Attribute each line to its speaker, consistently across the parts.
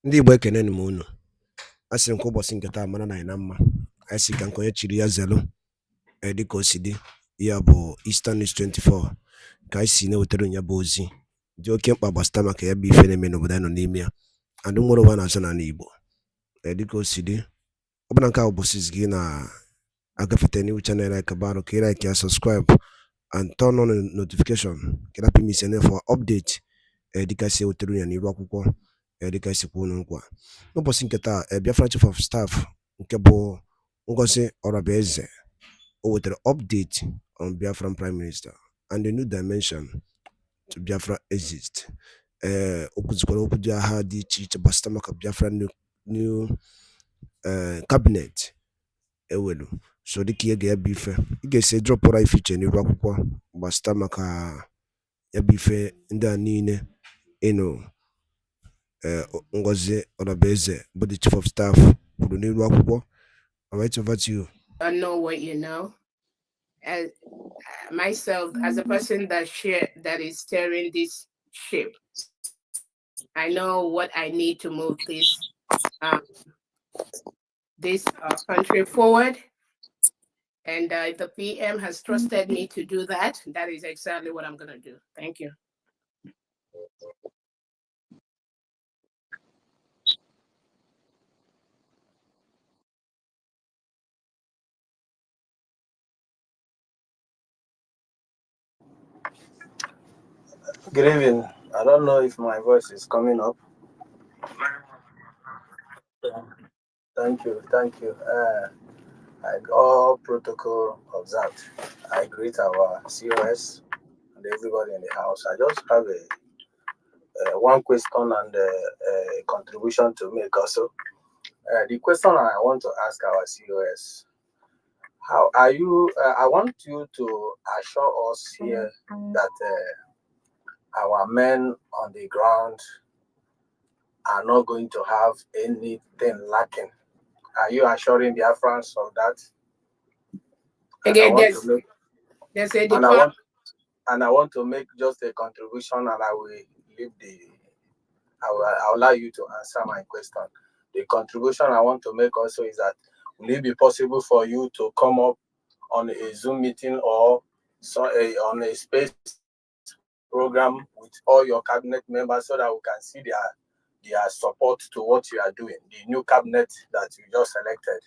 Speaker 1: Ndị Igbo ekene m unu. A sị m ka ụbọchị nke taa mara na anyị na mma. Anyị si ka nke onye chiri ya zelu dịka o si dị. Ya bụ Eastern News 24 ka anyị si na-ewetara ya bụ ozi dị oke mkpa gbasata maka ya bụ ife na-eme n'obodo anyị nọ n'ime ya. Adị nwere ụwa na-azụ n'ala Igbo dịka o si dị. Ọ bụla nke a ụbọchị gị na-agafete n'iwu chanel EKPA'S ka ị like ya, subscribe and turn on the notification ka ịrapụ ime ise for update dịka si ewetara ya n'iru akwụkwọ dịka esi kwuo nkwa. N'ụbọchị nke taa Biafra Chief of Staff nke bụ Ngozi Orabieze o wetara update on Biafran Prime Minister and a new dimension to Biafra exist. O kwuzikwara okwu dị agha dị iche iche gbasata maka Biafra new cabinet ewelu. So dịka ihe ga-ebu ife ị ga-esi dropụra ife iche n'iru akwụkwọ gbasata maka ya bụ ife ndị a niile ịnụ Ngozi Orabieze, but the Chief of Staff, all right, over to you.
Speaker 2: I know what you know. As myself, as a person that is steering this ship, I know what I need to move this country forward. And if the PM has trusted me to do that, that is exactly what I'm going to do. Thank you.
Speaker 3: Good evening. I don't know if my voice is coming up. Thank you. All protocol observed. I greet our COS and everybody in the house. I just have a one question and a contribution to make also. The question I want to ask our COS: how are you? I want you to assure us here that our men on the ground are not going to have anything lacking. Are you assuring Biafrans of that?
Speaker 2: Again, there's a department.
Speaker 3: And I want to make just a contribution, and I will I'll allow you to answer my question. The contribution I want to make also is that will it be possible for you to come up on a Zoom meeting or on a space program with all your cabinet members so that we can see their support to what you are doing, the new cabinet that you just selected?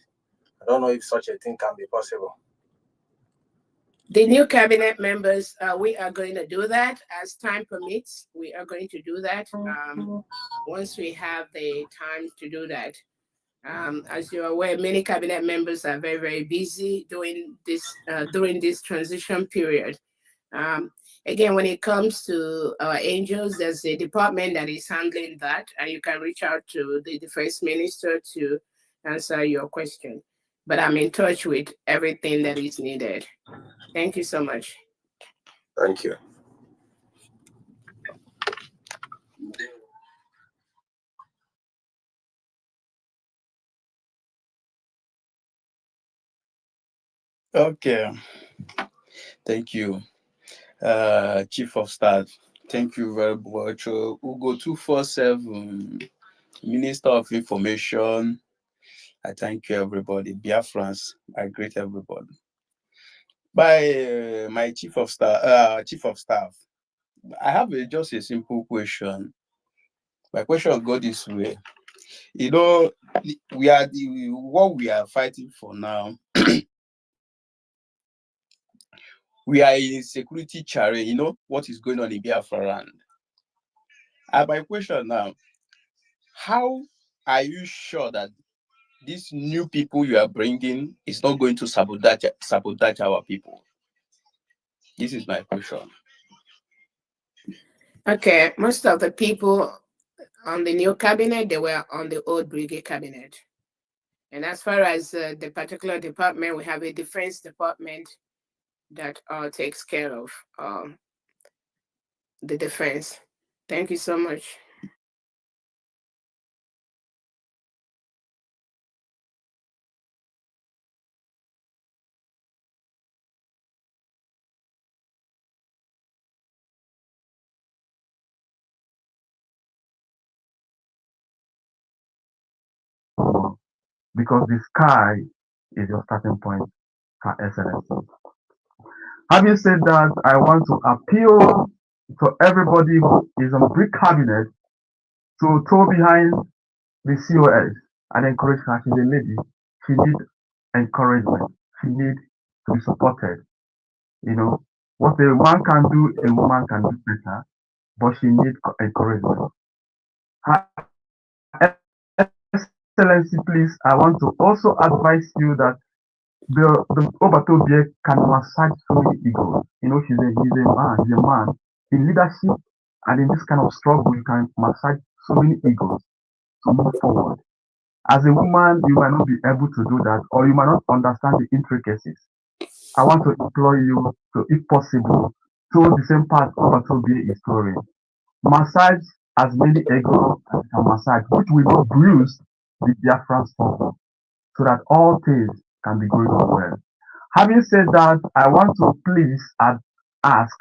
Speaker 3: I don't know if such a thing can be possible.
Speaker 2: The new cabinet members, we are going to do that as time permits. We are going to do that once we have the time to do that. As you're aware, many cabinet members are very, very busy during this transition period. Again, when it comes to our angels, there's a department that is handling that, and you can reach out to the First Minister to answer your question. But I'm in touch with everything that is needed. Thank you so much.
Speaker 3: Thank you.
Speaker 4: Okay. Thank you. Chief of Staff, thank you very much. Ugo 247, Minister of Information, I thank you everybody. Biafrans, I greet everybody. By my Chief of Staff, I have just a simple question. My question go this way. You know, what we are fighting for now. We are in security challenge. You know what is going on in Biafra land. My question now: how are you sure that these new people you are bringing is not going to sabotage our people? This is my question.
Speaker 2: Okay, most of the people on the new cabinet, they were on the old brigade cabinet. And as far as the particular department, we have a defense department that takes care of the defense. Thank you so much.
Speaker 5: because the sky is your starting point, Her Excellency. Having said that, I want to appeal to everybody who is on brick cabinet to toe behind the COS and encourage her. She's a lady. She needs encouragement. She needs to be supported. You know, what a man can do, a woman can do better, but she needs encouragement. Her Excellency, please, I want to also advise you that the Obatobie can massage so many egos. You know, he's a man in leadership, and in this kind of struggle, you can massage so many egos to move forward. As a woman, you might not be able to do that, or you might not understand the intricacies. I want to implore you to, if possible, to the same path Obatobie is touring. Massage as many egos as you can massage, which will not bruise the Biafran struggle, so that all things can be going on well. Having said that, I want to please ask,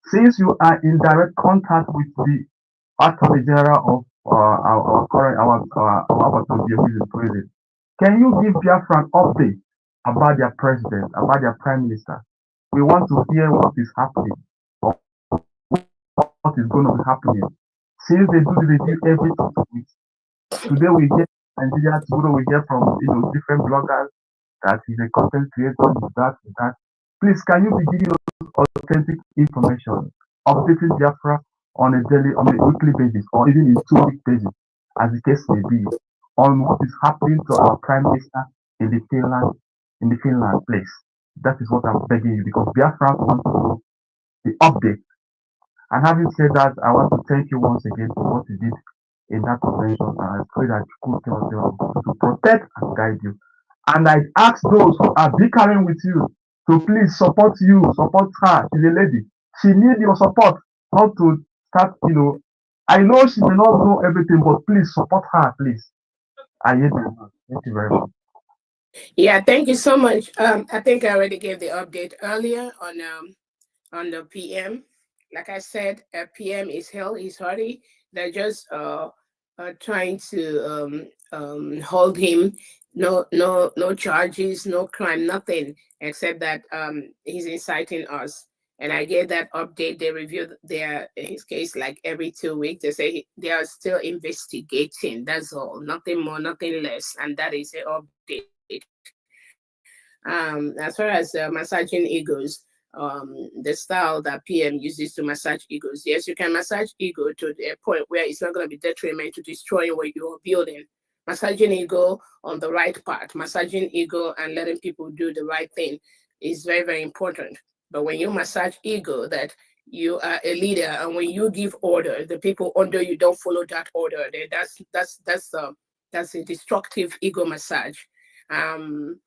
Speaker 5: since you are in direct contact with the Attorney General of our current who is in prison, can you give Biafra an update about their president, about their prime minister? We want to hear what is happening, or what is going to be happening. Since they do the review every 2 weeks, today we hear Nigeria, tomorrow we hear from different bloggers that he's a content creator, that. Please, can you be giving us authentic information, updating Biafra on a weekly basis, or even in 2-week basis, as the case may be, on what is happening to our prime minister in the Finland place? That is what I'm begging you, because Biafra wants to know the update. And having said that, I want to thank you once again for what you did in that convention, and I pray that you could tell them to protect and guide you. And I ask those who are bickering with you to please support you, support her. She's a lady. She needs your support, not to start, I know she may not know everything, but please support her, please. I hear you. Thank you very much.
Speaker 2: Yeah, thank you so much. I think I already gave the update earlier on the PM. Like I said, PM is hell, is hardy. They're just trying to hold him. No charges, no crime, nothing except that he's inciting us. And I get that update. They review his case like every 2 weeks. They say they are still investigating. That's all. Nothing more, nothing less. And that is the update. As far as massaging egos, the style that PM uses to massage egos. Yes, you can massage ego to the point where it's not going to be detriment to destroying what you're building. Massaging ego on the right part, massaging ego and letting people do the right thing is very, very important. But when you massage ego, that you are a leader, and when you give order, the people under you don't follow that order. That's a destructive ego massage. And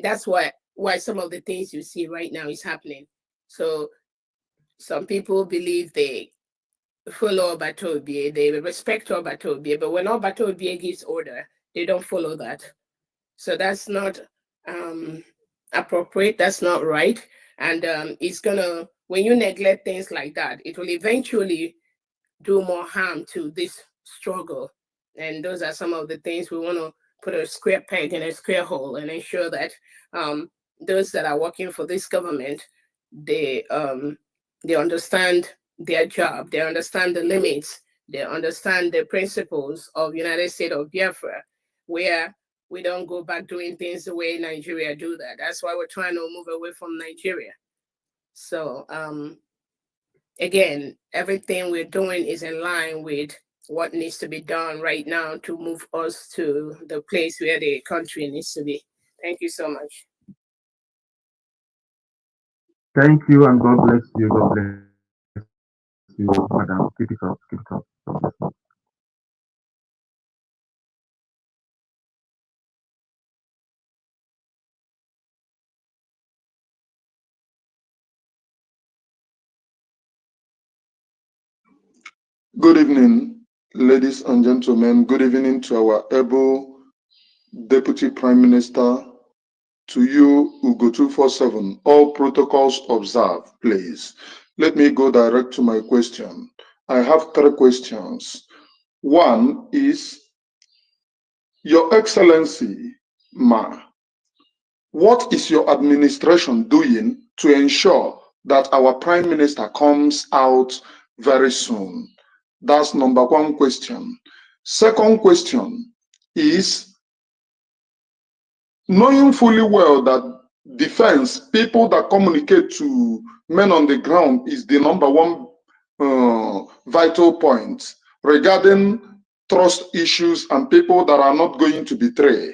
Speaker 2: that's why some of the things you see right now is happening. So some people believe they follow Obatobie, they respect Obatobie, but when Obatobie gives order, they don't follow that. So that's not appropriate, that's not right. And it's gonna, when you neglect things like that, it will eventually do more harm to this struggle. And those are some of the things we want to put a square peg in a square hole and ensure that those that are working for this government, they understand their job, they understand the limits, they understand the principles of United States of Biafra, where we don't go back doing things the way Nigeria do that. That's why we're trying to move away from Nigeria. So again, everything we're doing is in line with what needs to be done right now to move us to the place where the country needs to be. Thank you so much.
Speaker 5: Thank you, and God bless you. God bless you, madam. Keep it up. Keep it up. God bless you.
Speaker 6: Good evening, ladies and gentlemen. Good evening to our able Deputy Prime Minister, to you, Ugo 247. All protocols observed, please. Let me go direct to my question. I have 3 questions. One is, Your Excellency, Ma, what is your administration doing to ensure that our Prime Minister comes out very soon? That's number one question. Second question is, knowing fully well that defense, people that communicate to men on the ground is the number one vital point regarding trust issues and people that are not going to betray.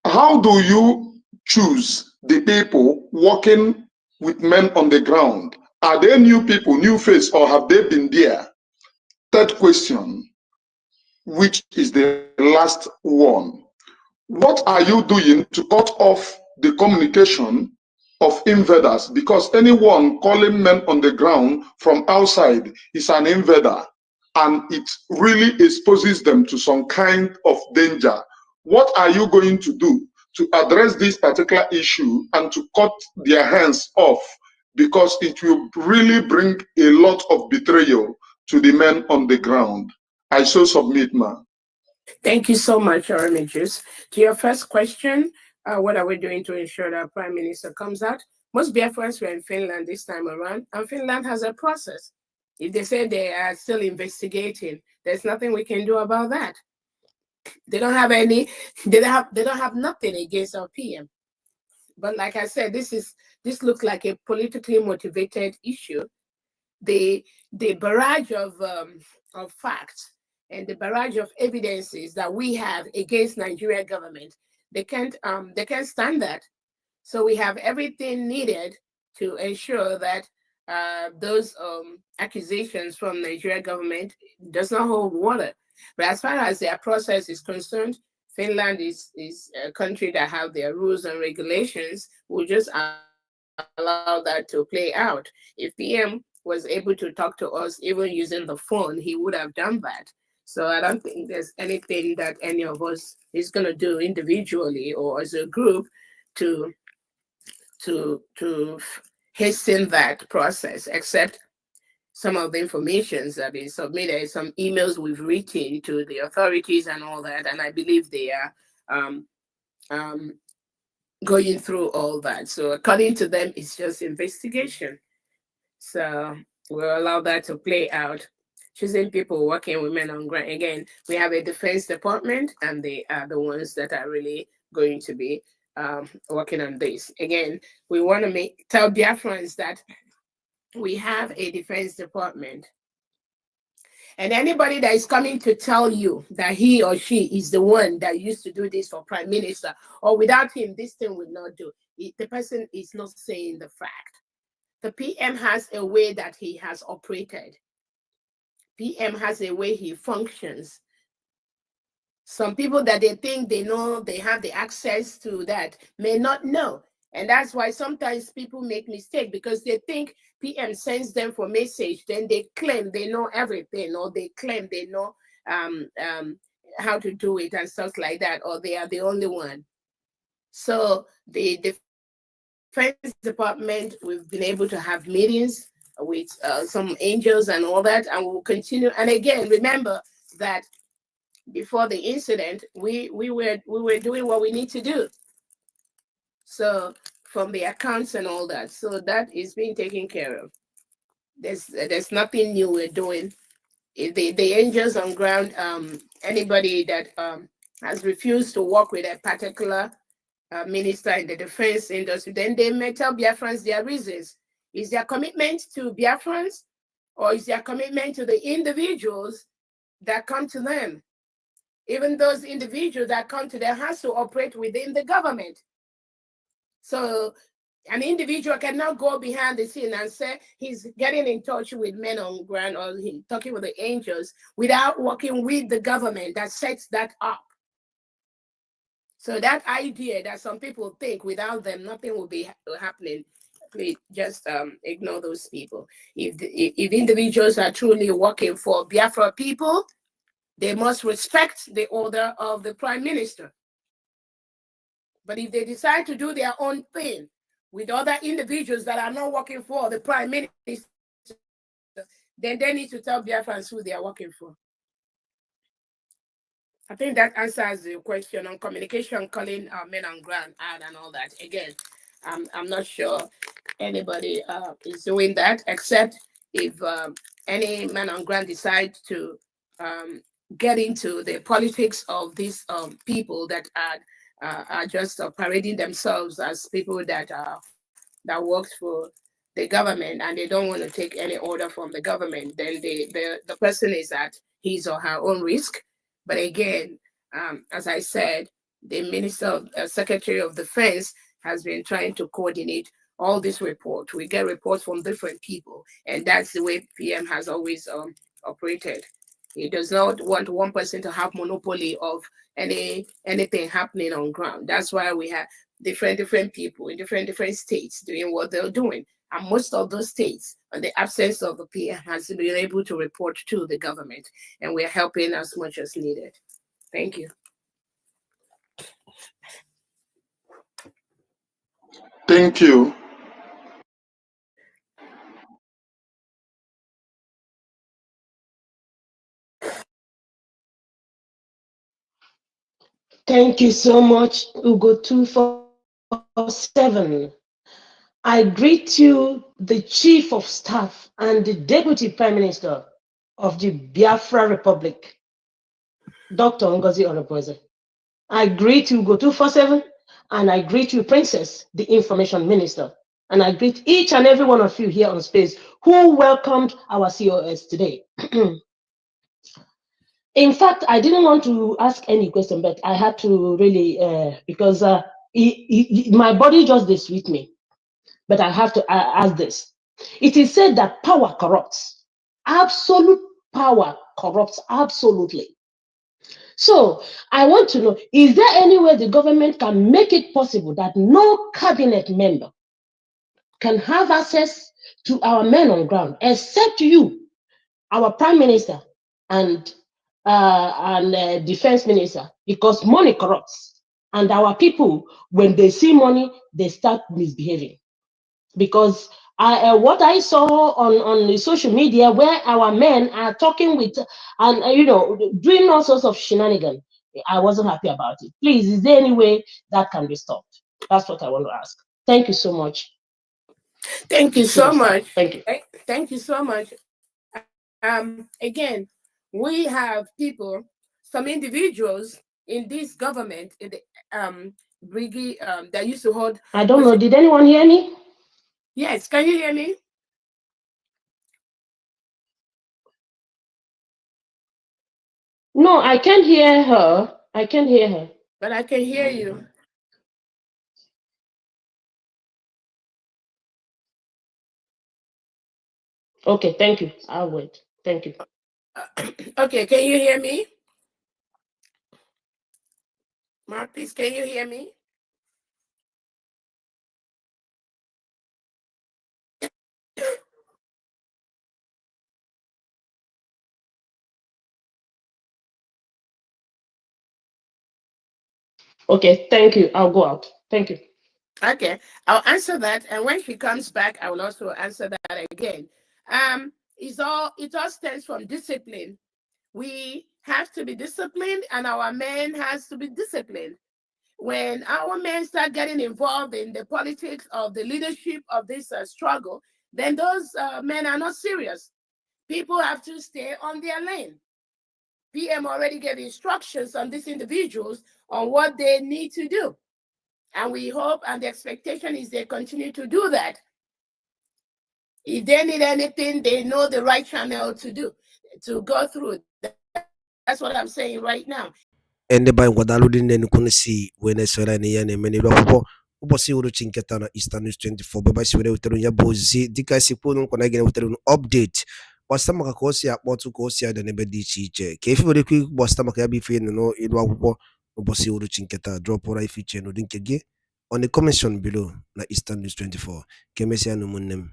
Speaker 6: How do you choose the people working with men on the ground? Are they new people, new face, or have they been there? Third question, which is the last one. What are you doing to cut off the communication of invaders? Because anyone calling men on the ground from outside is an invader, and it really exposes them to some kind of danger. What are you going to do to address this particular issue and to cut their hands off? Because it will really bring a lot of betrayal to the men on the ground. I so submit, ma.
Speaker 2: Thank you so much, Remages. To your first question, what are we doing to ensure that Prime Minister comes out? Most BIAFRAs were in Finland this time around, and Finland has a process. If they say they are still investigating, there's nothing we can do about that. They don't have any, they don't have nothing against our PM. But like I said, this looks like a politically motivated issue. The barrage of facts and the barrage of evidences that we have against Nigeria government, they can't stand that. So we have everything needed to ensure that those accusations from Nigeria government does not hold water. But as far as their process is concerned, Finland is a country that have their rules and regulations. We'll just allow that to play out. If PM was able to talk to us even using the phone, he would have done that. So I don't think there's anything that any of us is going to do individually or as a group to hasten that process, except some of the information that is submitted, some emails we've written to the authorities and all that, and I believe they are going through all that. So according to them, it's just investigation. So we'll allow that to play out. Choosing people working with men on ground. Again, we have a defense department, and they are the ones that are really going to be working on this. Again, we want to tell Biafrans that we have a defense department. And anybody that is coming to tell you that he or she is the one that used to do this for Prime Minister, or without him, this thing will not do, the person is not saying the fact. The PM has a way that he has operated. PM has a way he functions. Some people that they think they know, they have the access to that, may not know. And that's why sometimes people make mistakes, because they think PM sends them for message, then they claim they know everything, or they claim they know how to do it and stuff like that, or they are the only one. So the Defense Department, we've been able to have meetings with some angels and all that, and we'll continue. And again, remember that before the incident, we were doing what we need to do. So from the accounts and all that, so that is being taken care of. There's nothing new we're doing. The angels on ground, anybody that has refused to work with a particular minister in the defense industry, then they may tell Biafrans their reasons. Is their commitment to Biafrans, or is their commitment to the individuals that come to them? Even those individuals that come to them has to operate within the government. So an individual cannot go behind the scene and say he's getting in touch with men on ground, or he's talking with the angels, without working with the government that sets that up. So that idea that some people think without them nothing will be happening, please just ignore those people. If individuals are truly working for Biafra people, they must respect the order of the Prime Minister. But if they decide to do their own thing with other individuals that are not working for the Prime Minister, then they need to tell Biafrans who they are working for. I think that answers the question on communication, calling men on ground out and all that. Again, I'm not sure anybody is doing that, except if any man on ground decides to get into the politics of these people that are just parading themselves as people that works for the government, and they don't want to take any order from the government, then the person is at his or her own risk. But again, as I said, the Minister of Secretary of Defense has been trying to coordinate all these reports. We get reports from different people, and that's the way PM has always operated. He does not want one person to have monopoly of anything happening on ground. That's why we have different people in different states doing what they're doing. And most of those states, in the absence of the PM, has been able to report to the government, and we're helping as much as needed. Thank you.
Speaker 6: Thank you.
Speaker 7: Thank you so much, Ugo 247. I greet you, the Chief of Staff and the Deputy Prime Minister of the Biafra Republic, Dr. Ngozi Onoboze. I greet you, Ugo 247, and I greet you, Princess, the Information Minister. And I greet each and every one of you here on space who welcomed our COS today. In fact, I didn't want to ask any question, but I had to really, because my body just this with me. But I have to ask this. It is said that power corrupts. Absolute power corrupts absolutely. So I want to know, is there any way the government can make it possible that no cabinet member can have access to our men on ground, except you, our prime minister, and defense minister, because money corrupts, and our people, when they see money, they start misbehaving. Because what I saw on the social media, where our men are talking with and doing all sorts of shenanigans, I wasn't happy about it. Please, is there any way that can be stopped? That's what I want to ask. Thank you so much.
Speaker 2: Thank you so much.
Speaker 7: Thank you.
Speaker 2: Thank you so much. Again, we have people, some individuals in this government, in the brigade that used to hold.
Speaker 7: I don't know. Did anyone hear me?
Speaker 2: Yes, can you hear me?
Speaker 7: No, I can't hear her. I can't hear her.
Speaker 2: But I can hear you.
Speaker 7: Okay, thank you. I'll wait. Thank you.
Speaker 2: Okay, can you hear me? Mark, please, can you hear me?
Speaker 7: Okay, thank you. I'll go out. Thank you.
Speaker 2: Okay, I'll answer that, and when she comes back, I will also answer that again. It all stems from discipline. We have to be disciplined, and our men has to be disciplined. When our men start getting involved in the politics of the leadership of this struggle, then those men are not serious. People have to stay on their lane. PM already gave instructions on these individuals on what they need to do. And we hope, and the expectation is they continue to do that. If they need anything, they know the right channel to go through. That's what I'm saying right now.
Speaker 1: Ende ba ngwadalu din ne kun si wene sera ne yene meni lo bo si wuro chinketa na Eastern News 24 baba si wene uteru nya bozi dika si punu kona gene uteru update wasama ka kosi akpotu kosi ada ne be di chiche ke fi wore ku wasama ka bi fi no ilu akwụkwọ bo si wuro chinketa drop right feature no din kege on the comment section below na Eastern News 24 kemesi anu munnem.